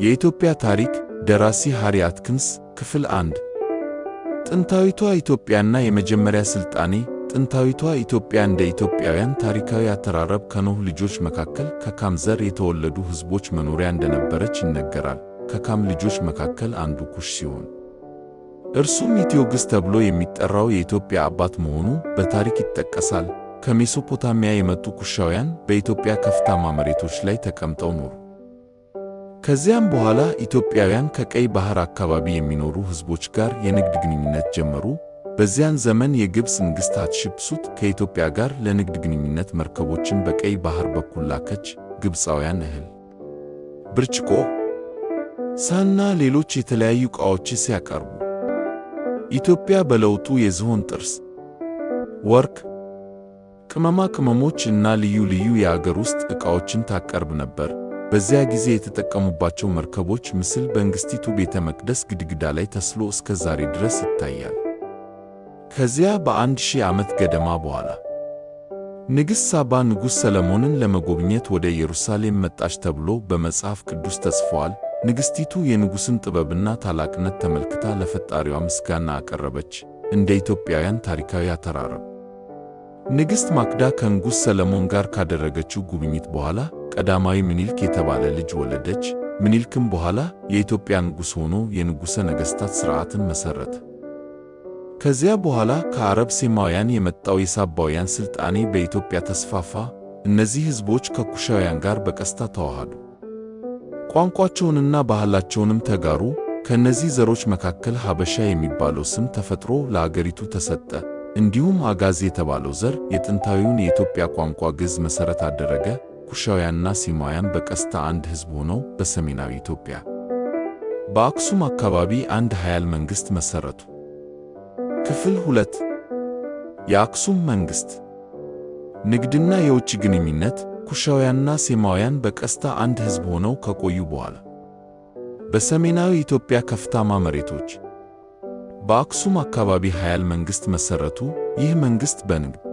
የኢትዮጵያ ታሪክ ደራሲ ሃሪ አትኪንስ ክፍል 1 ጥንታዊቷ ኢትዮጵያና የመጀመሪያ ስልጣኔ። ጥንታዊቷ ኢትዮጵያ እንደ ኢትዮጵያውያን ታሪካዊ አተራረብ ከኖህ ልጆች መካከል ከካም ዘር የተወለዱ ሕዝቦች መኖሪያ እንደነበረች ይነገራል። ከካም ልጆች መካከል አንዱ ኩሽ ሲሆን እርሱም ኢትዮግስ ተብሎ የሚጠራው የኢትዮጵያ አባት መሆኑ በታሪክ ይጠቀሳል። ከሜሶፖታሚያ የመጡ ኩሻውያን በኢትዮጵያ ከፍታማ መሬቶች ላይ ተቀምጠው ኖሩ። ከዚያም በኋላ ኢትዮጵያውያን ከቀይ ባህር አካባቢ የሚኖሩ ሕዝቦች ጋር የንግድ ግንኙነት ጀመሩ። በዚያን ዘመን የግብፅ ንግሥት ሐትሽፕሱት ከኢትዮጵያ ጋር ለንግድ ግንኙነት መርከቦችን በቀይ ባህር በኩል ላከች። ግብፃውያን እህል፣ ብርጭቆ፣ ሳህንና ሌሎች የተለያዩ ዕቃዎች ሲያቀርቡ፣ ኢትዮጵያ በለውጡ የዝሆን ጥርስ፣ ወርቅ፣ ቅመማ ቅመሞች እና ልዩ ልዩ የአገር ውስጥ ዕቃዎችን ታቀርብ ነበር። በዚያ ጊዜ የተጠቀሙባቸው መርከቦች ምስል በንግሥቲቱ ቤተ መቅደስ ግድግዳ ላይ ተስሎ እስከ ዛሬ ድረስ ይታያል። ከዚያ በ1000 ዓመት ገደማ በኋላ ንግሥት ሳባ ንጉሥ ሰለሞንን ለመጎብኘት ወደ ኢየሩሳሌም መጣች ተብሎ በመጽሐፍ ቅዱስ ተጽፏል። ንግሥቲቱ የንጉሥን ጥበብና ታላቅነት ተመልክታ ለፈጣሪዋ ምስጋና አቀረበች። እንደ ኢትዮጵያውያን ታሪካዊ አተራረብ ንግሥት ማክዳ ከንጉሥ ሰለሞን ጋር ካደረገችው ጉብኝት በኋላ ቀዳማዊ ምኒልክ የተባለ ልጅ ወለደች። ምኒልክም በኋላ የኢትዮጵያ ንጉሥ ሆኖ የንጉሠ ነገሥታት ሥርዓትን መሠረተ። ከዚያ በኋላ ከአረብ ሴማውያን የመጣው የሳባውያን ሥልጣኔ በኢትዮጵያ ተስፋፋ። እነዚህ ሕዝቦች ከኩሻውያን ጋር በቀስታ ተዋሃዱ፣ ቋንቋቸውንና ባህላቸውንም ተጋሩ። ከእነዚህ ዘሮች መካከል ሀበሻ የሚባለው ስም ተፈጥሮ ለአገሪቱ ተሰጠ። እንዲሁም አጋዝ የተባለው ዘር የጥንታዊውን የኢትዮጵያ ቋንቋ ግዕዝ መሠረት አደረገ። ኩሻውያንና ሴማውያን በቀስታ አንድ ሕዝብ ሆነው በሰሜናዊ ኢትዮጵያ በአክሱም አካባቢ አንድ ኃያል መንግሥት መሠረቱ። ክፍል 2 የአክሱም መንግሥት። ንግድና የውጭ ግንኙነት። ኩሻውያንና ሴማውያን በቀስታ አንድ ሕዝብ ሆነው ከቆዩ በኋላ በሰሜናዊ ኢትዮጵያ ከፍታማ መሬቶች በአክሱም አካባቢ ኃያል መንግሥት መሠረቱ። ይህ መንግሥት በንግድ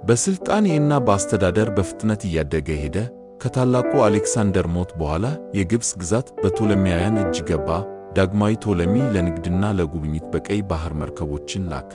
በሥልጣኔና በአስተዳደር በፍጥነት እያደገ ሄደ። ከታላቁ አሌክሳንደር ሞት በኋላ የግብፅ ግዛት በቶለሚያውያን እጅ ገባ። ዳግማዊ ቶለሚ ለንግድና ለጉብኝት በቀይ ባህር መርከቦችን ላከ።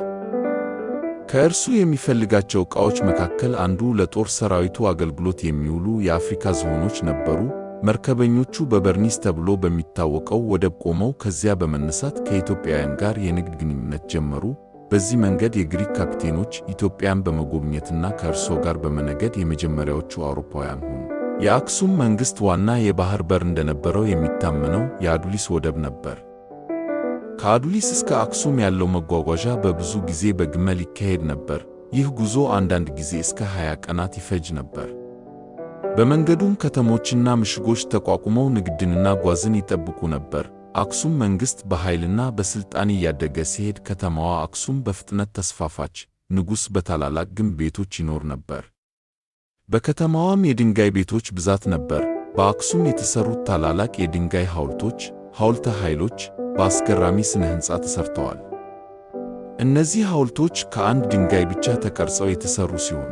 ከእርሱ የሚፈልጋቸው ዕቃዎች መካከል አንዱ ለጦር ሰራዊቱ አገልግሎት የሚውሉ የአፍሪካ ዝሆኖች ነበሩ። መርከበኞቹ በበርኒስ ተብሎ በሚታወቀው ወደብ ቆመው ከዚያ በመነሳት ከኢትዮጵያውያን ጋር የንግድ ግንኙነት ጀመሩ። በዚህ መንገድ የግሪክ ካፒቴኖች ኢትዮጵያን በመጎብኘትና ከእርሷ ጋር በመነገድ የመጀመሪያዎቹ አውሮፓውያን ሆኑ። የአክሱም መንግሥት ዋና የባህር በር እንደነበረው የሚታመነው የአዱሊስ ወደብ ነበር። ከአዱሊስ እስከ አክሱም ያለው መጓጓዣ በብዙ ጊዜ በግመል ይካሄድ ነበር። ይህ ጉዞ አንዳንድ ጊዜ እስከ 20 ቀናት ይፈጅ ነበር። በመንገዱም ከተሞችና ምሽጎች ተቋቁመው ንግድንና ጓዝን ይጠብቁ ነበር። አክሱም መንግሥት በኃይልና በሥልጣኔ እያደገ ሲሄድ ከተማዋ አክሱም በፍጥነት ተስፋፋች። ንጉሥ በታላላቅ ግንብ ቤቶች ይኖር ነበር። በከተማዋም የድንጋይ ቤቶች ብዛት ነበር። በአክሱም የተሠሩት ታላላቅ የድንጋይ ሐውልቶች፣ ሐውልተ ኃይሎች በአስገራሚ ሥነ ሕንፃ ተሠርተዋል። እነዚህ ሐውልቶች ከአንድ ድንጋይ ብቻ ተቀርጸው የተሠሩ ሲሆኑ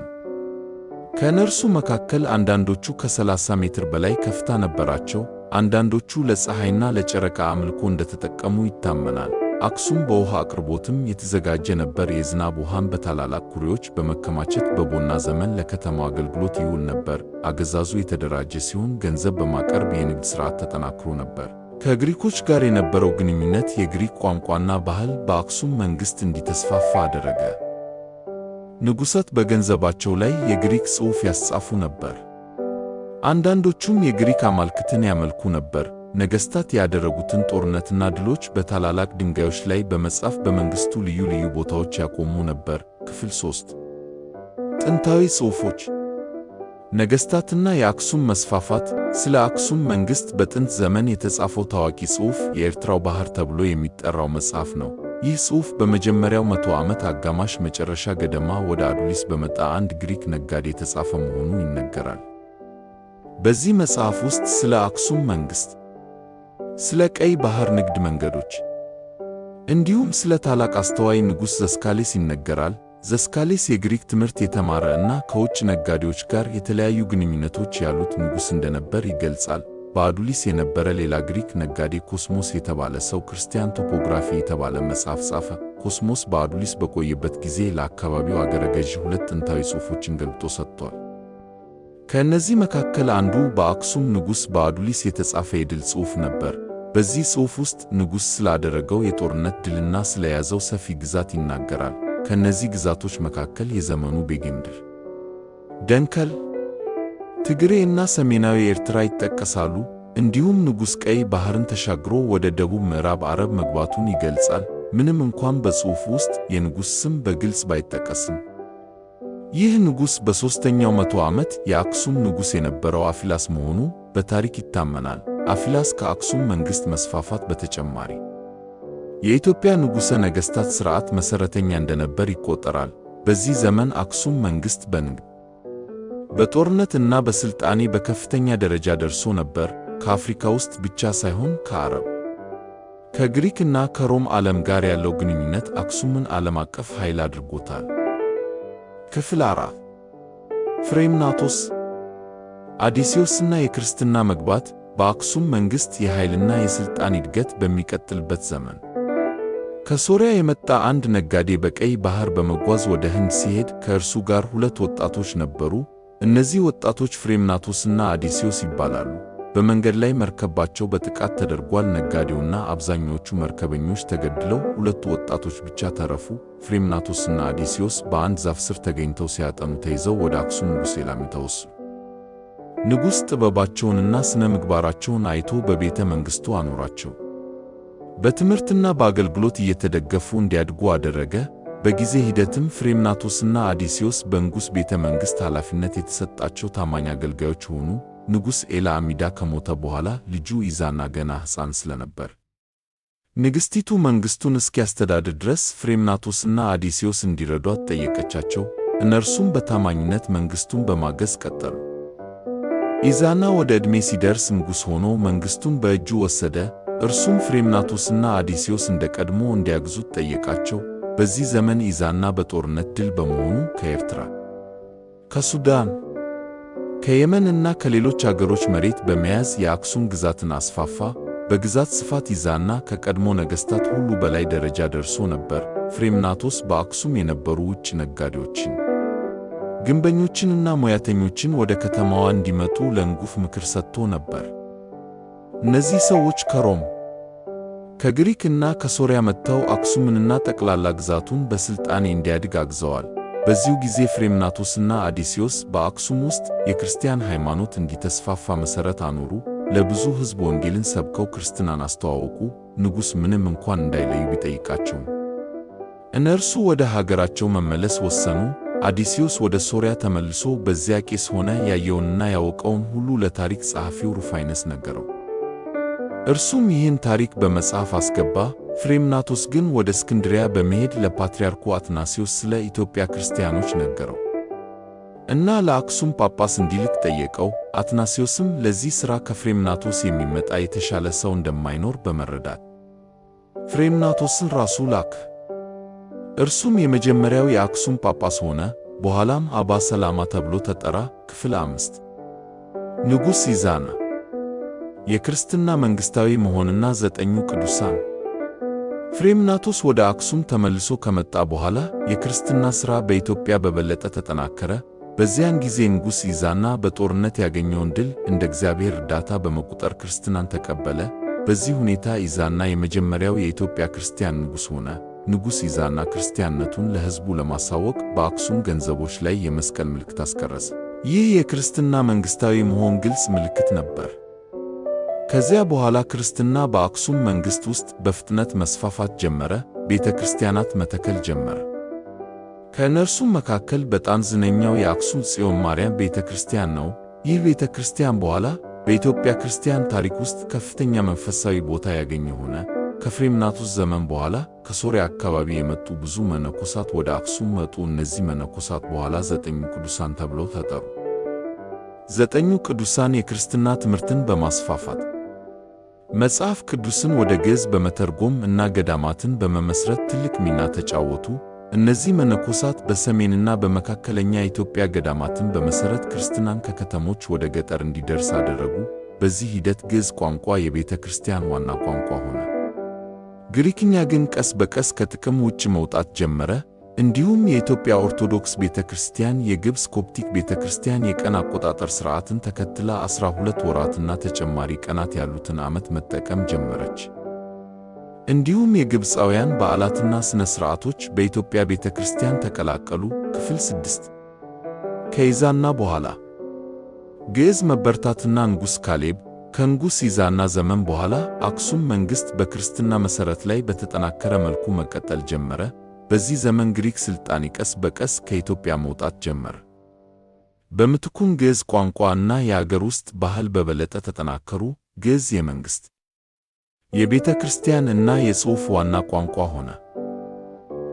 ከእነርሱ መካከል አንዳንዶቹ ከ30 ሜትር በላይ ከፍታ ነበራቸው። አንዳንዶቹ ለፀሐይና ለጨረቃ አምልኮ እንደተጠቀሙ ይታመናል። አክሱም በውሃ አቅርቦትም የተዘጋጀ ነበር። የዝናብ ውሃን በታላላቅ ኩሬዎች በመከማቸት በቦና ዘመን ለከተማው አገልግሎት ይውል ነበር። አገዛዙ የተደራጀ ሲሆን ገንዘብ በማቅረብ የንግድ ሥርዓት ተጠናክሮ ነበር። ከግሪኮች ጋር የነበረው ግንኙነት የግሪክ ቋንቋና ባህል በአክሱም መንግሥት እንዲተስፋፋ አደረገ። ንጉሣት በገንዘባቸው ላይ የግሪክ ጽሑፍ ያስጻፉ ነበር። አንዳንዶቹም የግሪክ አማልክትን ያመልኩ ነበር። ነገሥታት ያደረጉትን ጦርነትና ድሎች በታላላቅ ድንጋዮች ላይ በመጻፍ በመንግሥቱ ልዩ ልዩ ቦታዎች ያቆሙ ነበር። ክፍል 3 ጥንታዊ ጽሑፎች። ነገሥታትና የአክሱም መስፋፋት። ስለ አክሱም መንግሥት በጥንት ዘመን የተጻፈው ታዋቂ ጽሑፍ የኤርትራው ባሕር ተብሎ የሚጠራው መጽሐፍ ነው። ይህ ጽሑፍ በመጀመሪያው 100 ዓመት አጋማሽ መጨረሻ ገደማ ወደ አዱሊስ በመጣ አንድ ግሪክ ነጋዴ የተጻፈ መሆኑ ይነገራል። በዚህ መጽሐፍ ውስጥ ስለ አክሱም መንግሥት፣ ስለ ቀይ ባህር ንግድ መንገዶች እንዲሁም ስለ ታላቅ አስተዋይ ንጉሥ ዘስካሌስ ይነገራል። ዘስካሌስ የግሪክ ትምህርት የተማረ እና ከውጭ ነጋዴዎች ጋር የተለያዩ ግንኙነቶች ያሉት ንጉሥ እንደነበር ይገልጻል። በአዱሊስ የነበረ ሌላ ግሪክ ነጋዴ ኮስሞስ የተባለ ሰው ክርስቲያን ቶፖግራፊ የተባለ መጽሐፍ ጻፈ። ኮስሞስ በአዱሊስ በቆየበት ጊዜ ለአካባቢው አገረ ገዢ ሁለት ጥንታዊ ጽሑፎችን ገልብጦ ሰጥቷል። ከእነዚህ መካከል አንዱ በአክሱም ንጉሥ በአዱሊስ የተጻፈ የድል ጽሑፍ ነበር። በዚህ ጽሑፍ ውስጥ ንጉሥ ስላደረገው የጦርነት ድልና ስለያዘው ሰፊ ግዛት ይናገራል። ከእነዚህ ግዛቶች መካከል የዘመኑ ቤጌምድር፣ ደንከል፣ ትግሬ እና ሰሜናዊ ኤርትራ ይጠቀሳሉ። እንዲሁም ንጉሥ ቀይ ባሕርን ተሻግሮ ወደ ደቡብ ምዕራብ አረብ መግባቱን ይገልጻል። ምንም እንኳን በጽሑፉ ውስጥ የንጉሥ ስም በግልጽ ባይጠቀስም። ይህ ንጉሥ በሦስተኛው መቶ ዓመት የአክሱም ንጉሥ የነበረው አፊላስ መሆኑ በታሪክ ይታመናል። አፊላስ ከአክሱም መንግሥት መስፋፋት በተጨማሪ የኢትዮጵያ ንጉሠ ነገሥታት ሥርዓት መሠረተኛ እንደነበር ይቆጠራል። በዚህ ዘመን አክሱም መንግሥት በንግድ፣ በጦርነት እና በሥልጣኔ በከፍተኛ ደረጃ ደርሶ ነበር። ከአፍሪካ ውስጥ ብቻ ሳይሆን ከአረብ፣ ከግሪክ እና ከሮም ዓለም ጋር ያለው ግንኙነት አክሱምን ዓለም አቀፍ ኃይል አድርጎታል። ክፍል 4 ፍሬምናጦስ፣ አዲሲዮስና የክርስትና መግባት። በአክሱም መንግሥት የኃይልና የሥልጣን እድገት በሚቀጥልበት ዘመን ከሶርያ የመጣ አንድ ነጋዴ በቀይ ባሕር በመጓዝ ወደ ህንድ ሲሄድ ከእርሱ ጋር ሁለት ወጣቶች ነበሩ። እነዚህ ወጣቶች ፍሬምናጦስና አዲሲዮስ ይባላሉ። በመንገድ ላይ መርከባቸው በጥቃት ተደርጓል። ነጋዴውና አብዛኞቹ መርከበኞች ተገድለው ሁለቱ ወጣቶች ብቻ ተረፉ። ፍሬምናጦስና አዲሲዮስ በአንድ ዛፍ ስር ተገኝተው ሲያጠኑ ተይዘው ወደ አክሱም ንጉሥ ኤላሚ ተወሰዱ። ንጉሥ ጥበባቸውንና ሥነ ምግባራቸውን አይቶ በቤተ መንግሥቱ አኖራቸው። በትምህርትና በአገልግሎት እየተደገፉ እንዲያድጉ አደረገ። በጊዜ ሂደትም ፍሬምናጦስና አዲሲዮስ በንጉሥ ቤተ መንግሥት ኃላፊነት የተሰጣቸው ታማኝ አገልጋዮች ሆኑ። ንጉሥ ኤላ አሚዳ ከሞተ በኋላ ልጁ ኢዛና ገና ሕፃን ስለነበር ንግሥቲቱ መንግሥቱን እስኪያስተዳድር ድረስ ፍሬምናጦስና አዲሲዮስ እንዲረዷት ጠየቀቻቸው። እነርሱም በታማኝነት መንግሥቱን በማገዝ ቀጠሉ። ኢዛና ወደ ዕድሜ ሲደርስ ንጉሥ ሆኖ መንግሥቱን በእጁ ወሰደ። እርሱም ፍሬምናጦስና አዲሲዮስ እንደ ቀድሞ እንዲያግዙት ጠየቃቸው። በዚህ ዘመን ኢዛና በጦርነት ድል በመሆኑ ከኤርትራ፣ ከሱዳን፣ ከየመን እና ከሌሎች አገሮች መሬት በመያዝ የአክሱም ግዛትን አስፋፋ። በግዛት ስፋት ኢዛና ከቀድሞ ነገሥታት ሁሉ በላይ ደረጃ ደርሶ ነበር። ፍሬምናጦስ በአክሱም የነበሩ ውጭ ነጋዴዎችን፣ ግንበኞችንና ሙያተኞችን ወደ ከተማዋ እንዲመጡ ለንጉሥ ምክር ሰጥቶ ነበር። እነዚህ ሰዎች ከሮም፣ ከግሪክ እና ከሶርያ መጥተው አክሱምንና ጠቅላላ ግዛቱን በሥልጣኔ እንዲያድግ አግዘዋል። በዚሁ ጊዜ ፍሬምናጦስና አዲሲዮስ በአክሱም ውስጥ የክርስቲያን ሃይማኖት እንዲተስፋፋ መሠረት አኖሩ። ለብዙ ሕዝብ ወንጌልን ሰብከው ክርስትናን አስተዋወቁ። ንጉሥ ምንም እንኳን እንዳይለዩ ቢጠይቃቸውም እነርሱ ወደ ሀገራቸው መመለስ ወሰኑ። አዲሲዮስ ወደ ሶርያ ተመልሶ በዚያ ቄስ ሆነ። ያየውንና ያወቀውን ሁሉ ለታሪክ ጸሐፊው ሩፋይነስ ነገረው። እርሱም ይህን ታሪክ በመጽሐፍ አስገባ። ፍሬምናጦስ ግን ወደ እስክንድሪያ በመሄድ ለፓትርያርኩ አትናሲዮስ ስለ ኢትዮጵያ ክርስቲያኖች ነገረው እና ለአክሱም ጳጳስ እንዲልክ ጠየቀው። አትናሲዮስም ለዚህ ሥራ ከፍሬምናጦስ የሚመጣ የተሻለ ሰው እንደማይኖር በመረዳት ፍሬምናጦስን ራሱ ላክ። እርሱም የመጀመሪያው የአክሱም ጳጳስ ሆነ። በኋላም አባ ሰላማ ተብሎ ተጠራ። ክፍል 5 ንጉሥ ኢዛና፣ የክርስትና መንግሥታዊ መሆንና 9 ቅዱሳን። ፍሬምናጦስ ወደ አክሱም ተመልሶ ከመጣ በኋላ የክርስትና ሥራ በኢትዮጵያ በበለጠ ተጠናከረ። በዚያን ጊዜ ንጉሥ ኢዛና በጦርነት ያገኘውን ድል እንደ እግዚአብሔር እርዳታ በመቁጠር ክርስትናን ተቀበለ። በዚህ ሁኔታ ኢዛና የመጀመሪያው የኢትዮጵያ ክርስቲያን ንጉሥ ሆነ። ንጉሥ ኢዛና ክርስቲያንነቱን ለሕዝቡ ለማሳወቅ በአክሱም ገንዘቦች ላይ የመስቀል ምልክት አስቀረጸ። ይህ የክርስትና መንግሥታዊ መሆን ግልጽ ምልክት ነበር። ከዚያ በኋላ ክርስትና በአክሱም መንግሥት ውስጥ በፍጥነት መስፋፋት ጀመረ። ቤተ ክርስቲያናት መተከል ጀመረ። ከእነርሱም መካከል በጣም ዝነኛው የአክሱም ጽዮን ማርያም ቤተ ክርስቲያን ነው። ይህ ቤተ ክርስቲያን በኋላ በኢትዮጵያ ክርስቲያን ታሪክ ውስጥ ከፍተኛ መንፈሳዊ ቦታ ያገኘ ሆነ። ከፍሬምናጦስ ዘመን በኋላ ከሶርያ አካባቢ የመጡ ብዙ መነኮሳት ወደ አክሱም መጡ። እነዚህ መነኮሳት በኋላ 9 ቅዱሳን ተብለው ተጠሩ። 9 ቅዱሳን የክርስትና ትምህርትን በማስፋፋት መጽሐፍ ቅዱስን ወደ ግዕዝ በመተርጎም እና ገዳማትን በመመስረት ትልቅ ሚና ተጫወቱ። እነዚህ መነኮሳት በሰሜንና በመካከለኛ ኢትዮጵያ ገዳማትን በመሠረት ክርስትናን ከከተሞች ወደ ገጠር እንዲደርስ አደረጉ። በዚህ ሂደት ግዕዝ ቋንቋ የቤተ ክርስቲያን ዋና ቋንቋ ሆነ። ግሪክኛ ግን ቀስ በቀስ ከጥቅም ውጭ መውጣት ጀመረ። እንዲሁም የኢትዮጵያ ኦርቶዶክስ ቤተ ክርስቲያን የግብፅ ኮፕቲክ ቤተ ክርስቲያን የቀን አቆጣጠር ሥርዓትን ተከትላ 12 ወራትና ተጨማሪ ቀናት ያሉትን ዓመት መጠቀም ጀመረች። እንዲሁም የግብፃውያን በዓላትና ሥነ ሥርዓቶች በኢትዮጵያ ቤተ ክርስቲያን ተቀላቀሉ። ክፍል 6 ከይዛና በኋላ ግዕዝ መበርታትና ንጉሥ ካሌብ ከንጉሥ ይዛና ዘመን በኋላ አክሱም መንግሥት በክርስትና መሠረት ላይ በተጠናከረ መልኩ መቀጠል ጀመረ። በዚህ ዘመን ግሪክ ሥልጣኔ ቀስ በቀስ ከኢትዮጵያ መውጣት ጀመረ። በምትኩም ግዕዝ ቋንቋና የአገር ውስጥ ባህል በበለጠ ተጠናከሩ። ግዕዝ የመንግሥት የቤተ ክርስቲያን እና የጽሑፍ ዋና ቋንቋ ሆነ።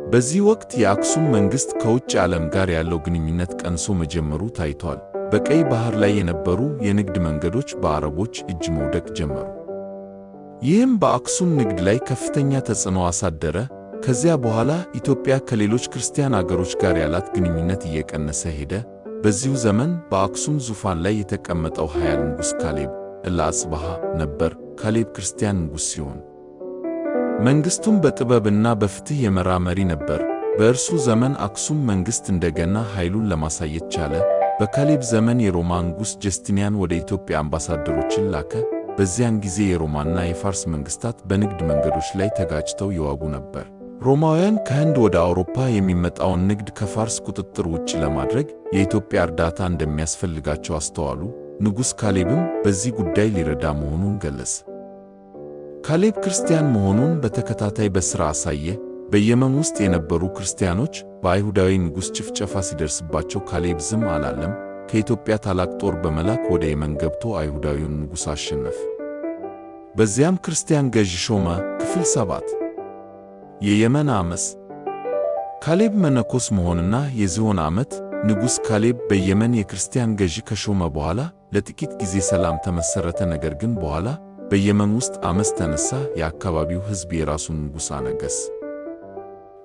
በዚህ ወቅት የአክሱም መንግሥት ከውጭ ዓለም ጋር ያለው ግንኙነት ቀንሶ መጀመሩ ታይቷል። በቀይ ባሕር ላይ የነበሩ የንግድ መንገዶች በአረቦች እጅ መውደቅ ጀመሩ። ይህም በአክሱም ንግድ ላይ ከፍተኛ ተጽዕኖ አሳደረ። ከዚያ በኋላ ኢትዮጵያ ከሌሎች ክርስቲያን አገሮች ጋር ያላት ግንኙነት እየቀነሰ ሄደ። በዚሁ ዘመን በአክሱም ዙፋን ላይ የተቀመጠው ኃያል ንጉሥ ካሌብ እልአጽብሃ ነበር። ካሌብ ክርስቲያን ንጉሥ ሲሆን መንግሥቱም በጥበብና በፍትሕ የመራ መሪ ነበር። በእርሱ ዘመን አክሱም መንግሥት እንደገና ኃይሉን ለማሳየት ቻለ። በካሌብ ዘመን የሮማ ንጉሥ ጀስቲኒያን ወደ ኢትዮጵያ አምባሳደሮችን ላከ። በዚያን ጊዜ የሮማና የፋርስ መንግሥታት በንግድ መንገዶች ላይ ተጋጭተው ይዋጉ ነበር። ሮማውያን ከህንድ ወደ አውሮፓ የሚመጣውን ንግድ ከፋርስ ቁጥጥር ውጭ ለማድረግ የኢትዮጵያ እርዳታ እንደሚያስፈልጋቸው አስተዋሉ። ንጉሥ ካሌብም በዚህ ጉዳይ ሊረዳ መሆኑን ገለጸ። ካሌብ ክርስቲያን መሆኑን በተከታታይ በሥራ አሳየ። በየመን ውስጥ የነበሩ ክርስቲያኖች በአይሁዳዊ ንጉሥ ጭፍጨፋ ሲደርስባቸው ካሌብ ዝም አላለም። ከኢትዮጵያ ታላቅ ጦር በመላክ ወደ የመን ገብቶ አይሁዳዊውን ንጉሥ አሸነፈ። በዚያም ክርስቲያን ገዥ ሾመ። ክፍል 7 የየመን ዓመፅ ካሌብ መነኮስ መሆንና የዝሆን ዓመት ንጉሥ ካሌብ በየመን የክርስቲያን ገዢ ከሾመ በኋላ ለጥቂት ጊዜ ሰላም ተመሠረተ። ነገር ግን በኋላ በየመን ውስጥ ዓመፅ ተነሣ። የአካባቢው ሕዝብ የራሱን ንጉሥ አነገሠ።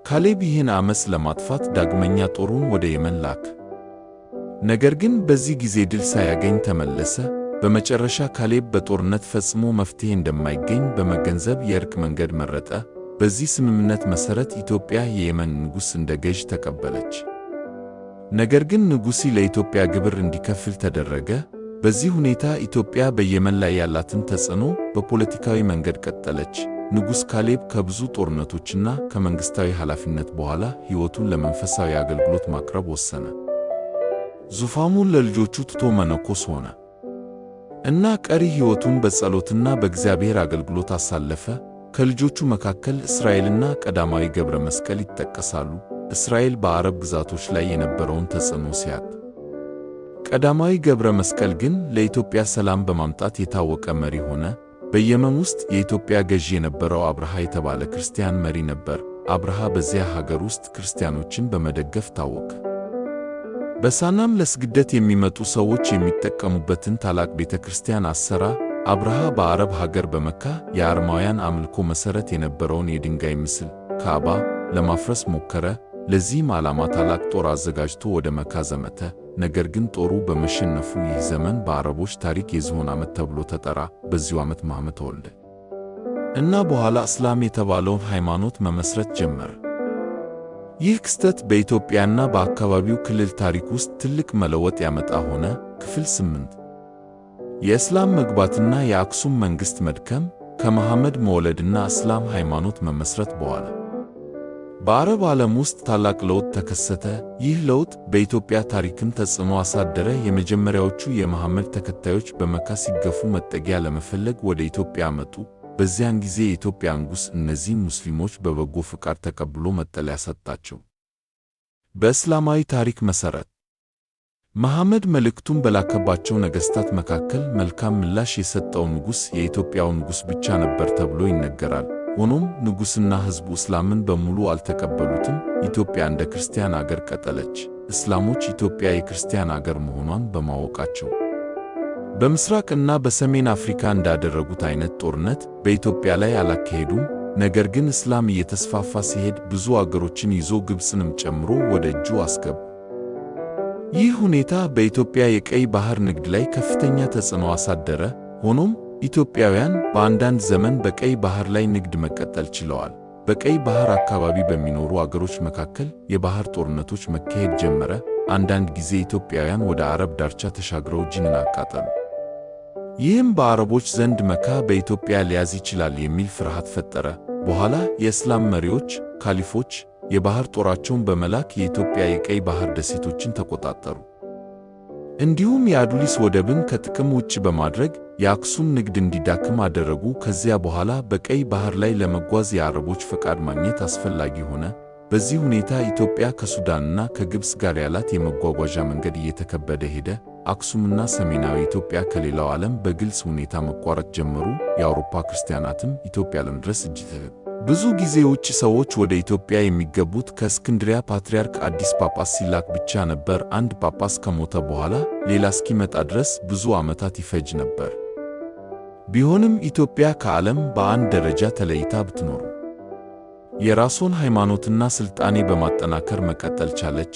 ካሌብ ይህን ዓመፅ ለማጥፋት ዳግመኛ ጦሩን ወደ የመን ላከ። ነገር ግን በዚህ ጊዜ ድል ሳያገኝ ተመለሰ። በመጨረሻ ካሌብ በጦርነት ፈጽሞ መፍትሔ እንደማይገኝ በመገንዘብ የእርቅ መንገድ መረጠ። በዚህ ስምምነት መሠረት ኢትዮጵያ የየመን ንጉሥ እንደ ገዥ ተቀበለች። ነገር ግን ንጉሡ ለኢትዮጵያ ግብር እንዲከፍል ተደረገ። በዚህ ሁኔታ ኢትዮጵያ በየመን ላይ ያላትን ተጽዕኖ በፖለቲካዊ መንገድ ቀጠለች። ንጉሥ ካሌብ ከብዙ ጦርነቶችና ከመንግሥታዊ ኃላፊነት በኋላ ሕይወቱን ለመንፈሳዊ አገልግሎት ማቅረብ ወሰነ። ዙፋኑን ለልጆቹ ትቶ መነኮስ ሆነ እና ቀሪ ሕይወቱን በጸሎትና በእግዚአብሔር አገልግሎት አሳለፈ። ከልጆቹ መካከል እስራኤልና ቀዳማዊ ገብረ መስቀል ይጠቀሳሉ። እስራኤል በአረብ ግዛቶች ላይ የነበረውን ተጽዕኖ ሲያጥ፣ ቀዳማዊ ገብረ መስቀል ግን ለኢትዮጵያ ሰላም በማምጣት የታወቀ መሪ ሆነ። በየመን ውስጥ የኢትዮጵያ ገዢ የነበረው አብርሃ የተባለ ክርስቲያን መሪ ነበር። አብርሃ በዚያ ሀገር ውስጥ ክርስቲያኖችን በመደገፍ ታወቀ። በሳናም ለስግደት የሚመጡ ሰዎች የሚጠቀሙበትን ታላቅ ቤተ ክርስቲያን አሰራ። አብርሃ በአረብ ሀገር በመካ የአርማውያን አምልኮ መሠረት የነበረውን የድንጋይ ምስል ካዕባ ለማፍረስ ሞከረ። ለዚህም ዓላማ ታላቅ ጦር አዘጋጅቶ ወደ መካ ዘመተ። ነገር ግን ጦሩ በመሸነፉ ይህ ዘመን በአረቦች ታሪክ የዝሆን ዓመት ተብሎ ተጠራ። በዚሁ ዓመት መሐመድ ተወለደ እና በኋላ እስላም የተባለውን ሃይማኖት መመስረት ጀመረ። ይህ ክስተት በኢትዮጵያና በአካባቢው ክልል ታሪክ ውስጥ ትልቅ መለወጥ ያመጣ ሆነ። ክፍል 8 የእስላም መግባትና የአክሱም መንግሥት መድከም ከመሐመድ መወለድና እስላም ሃይማኖት መመስረት በኋላ በአረብ ዓለም ውስጥ ታላቅ ለውጥ ተከሰተ። ይህ ለውጥ በኢትዮጵያ ታሪክም ተጽዕኖ አሳደረ። የመጀመሪያዎቹ የመሐመድ ተከታዮች በመካ ሲገፉ መጠጊያ ለመፈለግ ወደ ኢትዮጵያ መጡ። በዚያን ጊዜ የኢትዮጵያ ንጉሥ እነዚህን ሙስሊሞች በበጎ ፍቃድ ተቀብሎ መጠለያ ሰጣቸው። በእስላማዊ ታሪክ መሠረት መሐመድ መልእክቱን በላከባቸው ነገሥታት መካከል መልካም ምላሽ የሰጠው ንጉሥ የኢትዮጵያው ንጉሥ ብቻ ነበር ተብሎ ይነገራል። ሆኖም ንጉሥና ሕዝቡ እስላምን በሙሉ አልተቀበሉትም። ኢትዮጵያ እንደ ክርስቲያን አገር ቀጠለች። እስላሞች ኢትዮጵያ የክርስቲያን አገር መሆኗን በማወቃቸው በምስራቅና በሰሜን አፍሪካ እንዳደረጉት አይነት ጦርነት በኢትዮጵያ ላይ አላካሄዱም። ነገር ግን እስላም እየተስፋፋ ሲሄድ ብዙ አገሮችን ይዞ ግብፅንም ጨምሮ ወደ እጁ አስገቡ። ይህ ሁኔታ በኢትዮጵያ የቀይ ባሕር ንግድ ላይ ከፍተኛ ተጽዕኖ አሳደረ። ሆኖም ኢትዮጵያውያን በአንዳንድ ዘመን በቀይ ባህር ላይ ንግድ መቀጠል ችለዋል። በቀይ ባህር አካባቢ በሚኖሩ አገሮች መካከል የባህር ጦርነቶች መካሄድ ጀመረ። አንዳንድ ጊዜ ኢትዮጵያውያን ወደ አረብ ዳርቻ ተሻግረው ጂንን አቃጠሉ። ይህም በአረቦች ዘንድ መካ በኢትዮጵያ ሊያዝ ይችላል የሚል ፍርሃት ፈጠረ። በኋላ የእስላም መሪዎች ካሊፎች የባህር ጦራቸውን በመላክ የኢትዮጵያ የቀይ ባህር ደሴቶችን ተቆጣጠሩ። እንዲሁም የአዱሊስ ወደብን ከጥቅም ውጭ በማድረግ የአክሱም ንግድ እንዲዳክም አደረጉ። ከዚያ በኋላ በቀይ ባህር ላይ ለመጓዝ የአረቦች ፈቃድ ማግኘት አስፈላጊ ሆነ። በዚህ ሁኔታ ኢትዮጵያ ከሱዳንና ከግብፅ ጋር ያላት የመጓጓዣ መንገድ እየተከበደ ሄደ። አክሱምና ሰሜናዊ ኢትዮጵያ ከሌላው ዓለም በግልጽ ሁኔታ መቋረጥ ጀመሩ። የአውሮፓ ክርስቲያናትም ኢትዮጵያ ለመድረስ እጅግ ብዙ ጊዜ ውጭ ሰዎች ወደ ኢትዮጵያ የሚገቡት ከእስክንድሪያ ፓትርያርክ አዲስ ጳጳስ ሲላክ ብቻ ነበር። አንድ ጳጳስ ከሞተ በኋላ ሌላ እስኪመጣ ድረስ ብዙ ዓመታት ይፈጅ ነበር። ቢሆንም ኢትዮጵያ ከዓለም በአንድ ደረጃ ተለይታ ብትኖር የራሷን ሃይማኖትና ሥልጣኔ በማጠናከር መቀጠል ቻለች።